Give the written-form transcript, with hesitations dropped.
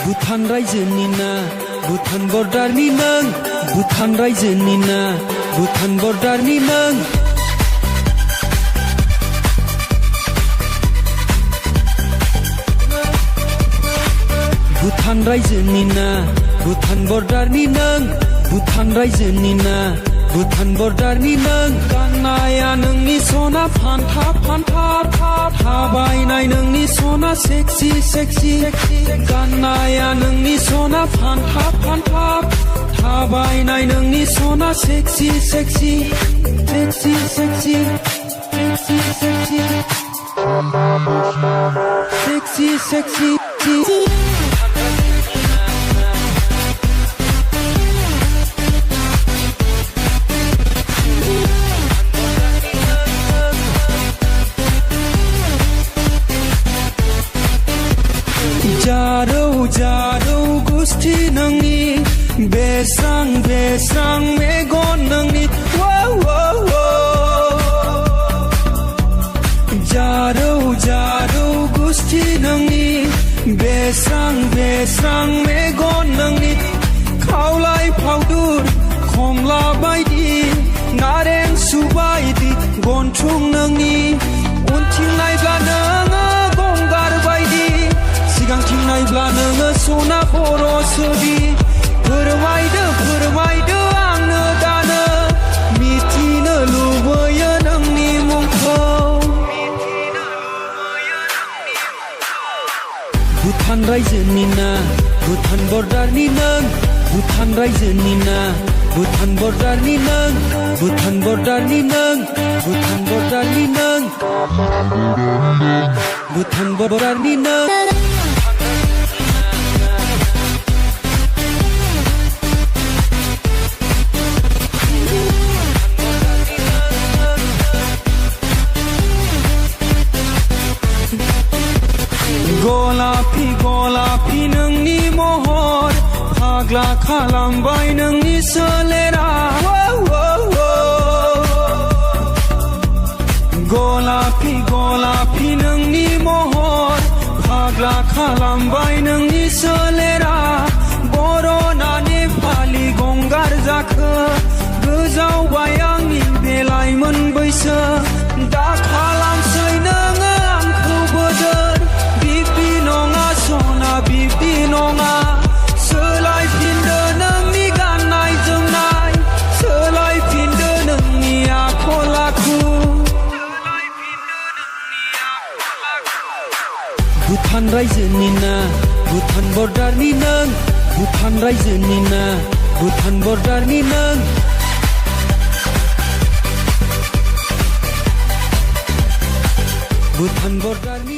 भुटान रायजोनि ना भुटान बर्डारनि नों भुटान रायजोनि ना भुटान बर्डारनि नों भुटान रायजोनि ना भुटान बर्डारनि नों भुटान रायजोनि ना भुटान बर्डारनि नों गाननाया नोंनि सना फान्था फान्था थाबायनाय नोंनि सना सेक्सि सेक्सि गाननाया नोंनि सना फान्था फान्था थाबायनाय नोंनि सना sexy sexy sexy sexy sexy sexy sexy sexy जारौ जारौ गुस्थि नोंनि बेस्रां बेस्रां मेगन नोंनि जारौ जारौ गुस्थि नोंनि बेस्रां बेस्रां मेगन नोंनि खावलाय फावदुर खमला बायदि नारें सुबायदि गन्थं नोंनि उनथिं नायब्ला नोङो गंगार बायदि सिगांथिं नायब्ला नोङो सना बर' सोदि फोरमायदो फोरमायदो आंनो दानो मिथिनो लुबैयो नोंनि मुंखौ भुटान रायजोनि ना भुटान बर्डारनि नों भुटान रायजोनि ना भुटान बर्डारनि नों भुटान बर्डारनि नों भुटान बर्डारनि नों भुटान बर्डारनि नों गलापि गलापि नोंनि महर फाग्ला खालामबाय नोंनि सोलेरा गलापि गलापि नोंनि महर फाग्ला खालामबाय नोंनि सोलेरा बर'नानि फालि गंगार जाखो गोजावबाय आंनि बेलाइमोन बैसो दा खालामसै नोङो आंखौ बोदोर बिब्दि नङा सना बिब्दि नङा सोलायफिनदो नोंनि गाननाय जोमनाय सोलायफिनदो नोंनि आखल आखु भुटान रायजोनि ना भुटान बर्डारनि नों भुटान रायजोनि ना भुटान बर्डारनि नों भुटान बर्डारनि